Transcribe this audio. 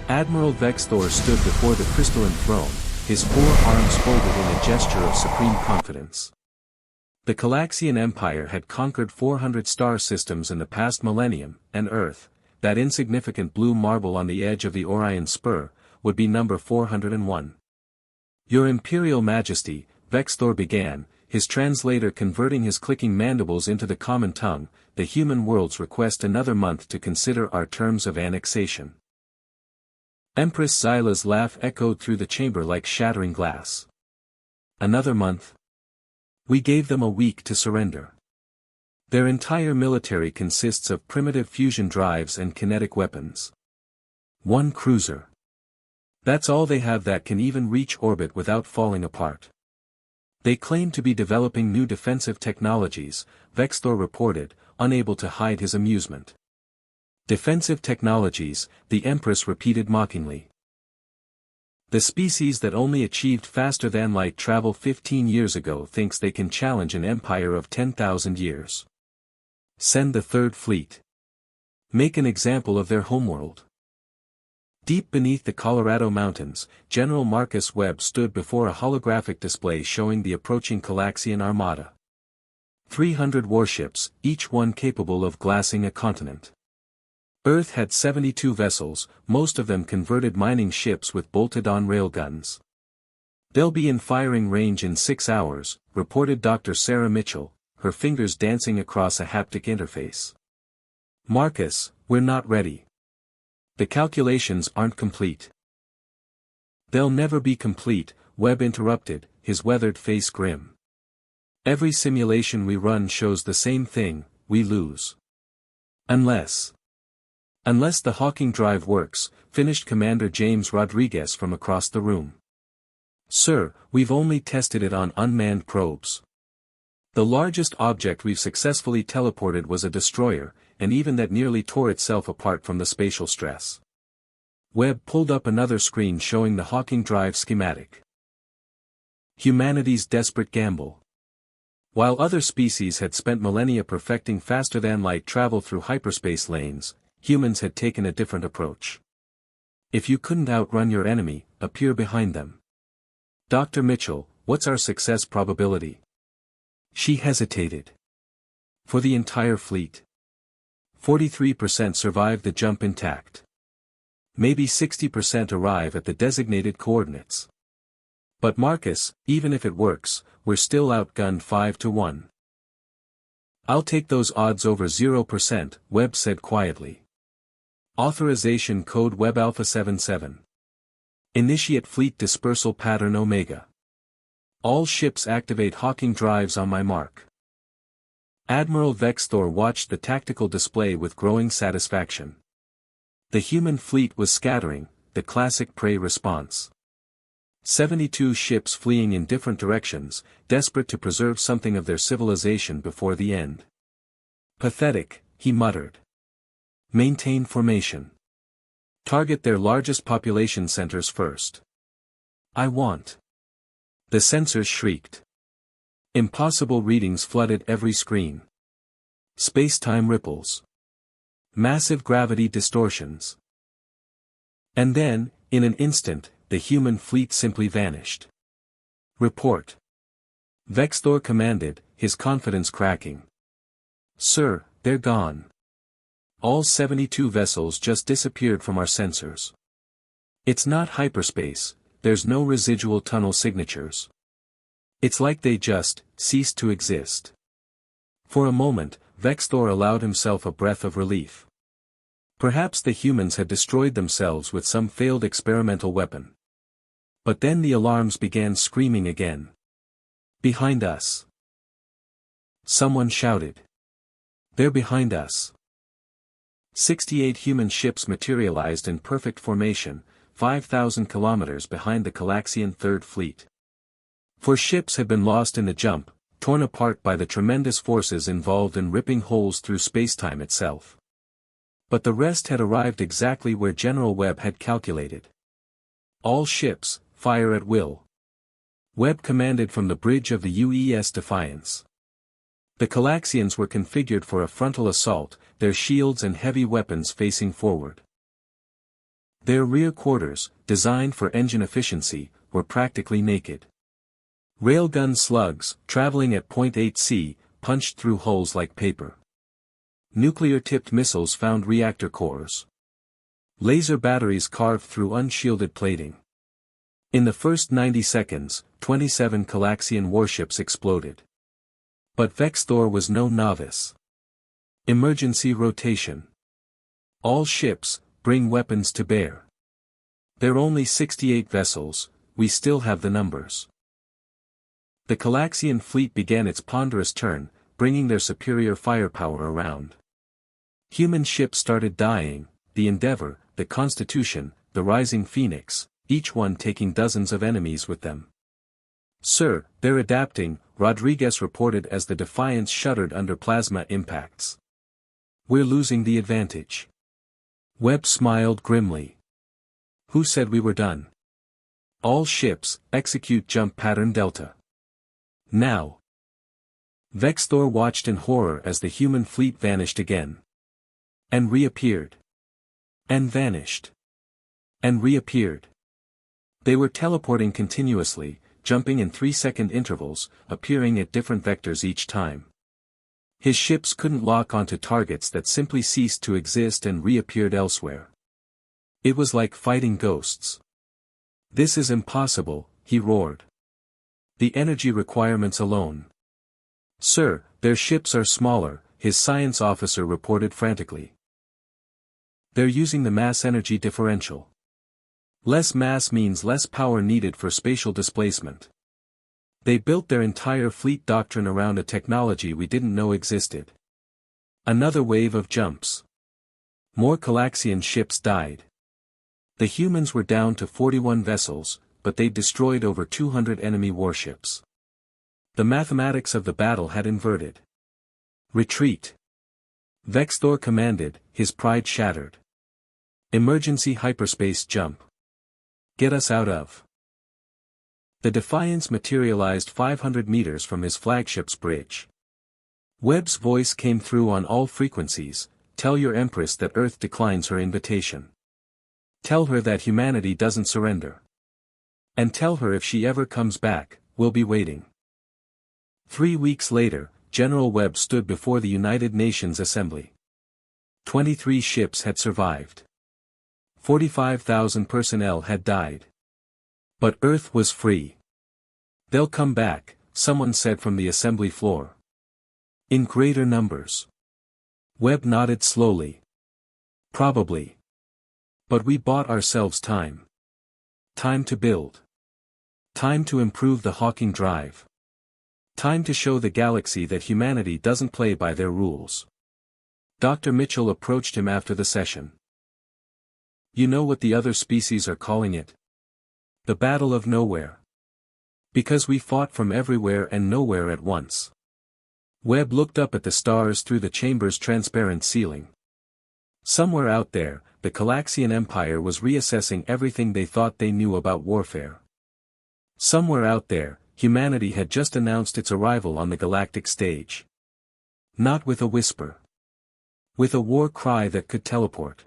Admiral Vexthor stood before the crystalline throne, his 4 arms folded in a gesture of supreme confidence. The Galaxian Empire had conquered 400 star systems in the past millennium, and Earth, that insignificant blue marble on the edge of the Orion Spur, would be number 401. Your Imperial Majesty, Vexthor began, his translator converting his clicking mandibles into the common tongue, the human worlds request another month to consider our terms of annexation. Empress Xyla's laugh echoed through the chamber like shattering glass. Another month? We gave them a week to surrender. Their entire military consists of primitive fusion drives and kinetic weapons. 1 cruiser. That's all they have that can even reach orbit without falling apart. They claim to be developing new defensive technologies, Vexthor reported, unable to hide his amusement. Defensive technologies, the Empress repeated mockingly. The species that only achieved faster-than-light travel 15 years ago thinks they can challenge an empire of 10,000 years. Send the Third Fleet. Make an example of their homeworld. Deep beneath the Colorado Mountains, General Marcus Webb stood before a holographic display showing the approaching Galaxian armada. 300 warships, each one capable of glassing a continent. Earth had 72 vessels, most of them converted mining ships with bolted-on railguns. They'll be in firing range in 6 hours, reported Dr. Sarah Mitchell, her fingers dancing across a haptic interface. Marcus, we're not ready. The calculations aren't complete. They'll never be complete, Webb interrupted, his weathered face grim. Every simulation we run shows the same thing, we lose. Unless the Hawking drive works, finished Commander James Rodriguez from across the room. Sir, we've only tested it on unmanned probes. The largest object we've successfully teleported was a destroyer, and even that nearly tore itself apart from the spatial stress. Webb pulled up another screen showing the Hawking drive schematic. Humanity's desperate gamble. While other species had spent millennia perfecting faster-than-light travel through hyperspace lanes, humans had taken a different approach. If you couldn't outrun your enemy, appear behind them. Dr. Mitchell, what's our success probability? She hesitated. For the entire fleet. 43% survive the jump intact. Maybe 60% arrive at the designated coordinates. But Marcus, even if it works, we're still outgunned 5-1. I'll take those odds over 0%, Webb said quietly. Authorization code Web Alpha 77. Initiate fleet dispersal pattern Omega. All ships activate Hawking drives on my mark. Admiral Vexthor watched the tactical display with growing satisfaction. The human fleet was scattering, the classic prey response. 72 ships fleeing in different directions, desperate to preserve something of their civilization before the end. Pathetic, he muttered. Maintain formation. Target their largest population centers first. I want. The sensors shrieked. Impossible readings flooded every screen. Space-time ripples. Massive gravity distortions. And then, in an instant, the human fleet simply vanished. Report. Vexthor commanded, his confidence cracking. Sir, they're gone. All 72 vessels just disappeared from our sensors. It's not hyperspace, there's no residual tunnel signatures. It's like they just ceased to exist. For a moment, Vexthor allowed himself a breath of relief. Perhaps the humans had destroyed themselves with some failed experimental weapon. But then the alarms began screaming again. Behind us. Someone shouted. They're behind us. 68 human ships materialized in perfect formation, 5,000 kilometers behind the Galaxian Third Fleet. 4 ships had been lost in the jump, torn apart by the tremendous forces involved in ripping holes through spacetime itself. But the rest had arrived exactly where General Webb had calculated. All ships, fire at will. Webb commanded from the bridge of the UES Defiance. The Galaxians were configured for a frontal assault, their shields and heavy weapons facing forward. Their rear quarters, designed for engine efficiency, were practically naked. Railgun slugs, traveling at 0.8 c, punched through hulls like paper. Nuclear-tipped missiles found reactor cores. Laser batteries carved through unshielded plating. In the first 90 seconds, 27 Galaxian warships exploded. But Vexthor was no novice. Emergency rotation. All ships, bring weapons to bear. They're only 68 vessels, we still have the numbers. The Galaxian fleet began its ponderous turn, bringing their superior firepower around. Human ships started dying, the Endeavour, the Constitution, the Rising Phoenix, each one taking dozens of enemies with them. "Sir, they're adapting," Rodriguez reported as the Defiance shuddered under plasma impacts. "We're losing the advantage." Webb smiled grimly. "Who said we were done? All ships, execute jump pattern Delta. Now." Vexthor watched in horror as the human fleet vanished again. And reappeared. And vanished. And reappeared. They were teleporting continuously, jumping in 3-second intervals, appearing at different vectors each time. His ships couldn't lock onto targets that simply ceased to exist and reappeared elsewhere. It was like fighting ghosts. "This is impossible," he roared. "The energy requirements alone." "Sir, their ships are smaller," his science officer reported frantically. "They're using the mass-energy differential. Less mass means less power needed for spatial displacement. They built their entire fleet doctrine around a technology we didn't know existed." Another wave of jumps. More Galaxian ships died. The humans were down to 41 vessels, but they'd destroyed over 200 enemy warships. The mathematics of the battle had inverted. "Retreat!" Vexthor commanded, his pride shattered. "Emergency hyperspace jump. Get us out of." The Defiance materialized 500 meters from his flagship's bridge. Webb's voice came through on all frequencies. "Tell your Empress that Earth declines her invitation. Tell her that humanity doesn't surrender. And tell her if she ever comes back, we'll be waiting." 3 weeks later, General Webb stood before the United Nations Assembly. 23 ships had survived. 45,000 personnel had died. But Earth was free. "They'll come back," someone said from the assembly floor. "In greater numbers." Webb nodded slowly. "Probably. But we bought ourselves time. Time to build. Time to improve the Hawking drive. Time to show the galaxy that humanity doesn't play by their rules." Dr. Mitchell approached him after the session. "You know what the other species are calling it? The Battle of Nowhere. Because we fought from everywhere and nowhere at once." Webb looked up at the stars through the chamber's transparent ceiling. Somewhere out there, the Galaxian Empire was reassessing everything they thought they knew about warfare. Somewhere out there, humanity had just announced its arrival on the galactic stage. Not with a whisper. With a war cry that could teleport.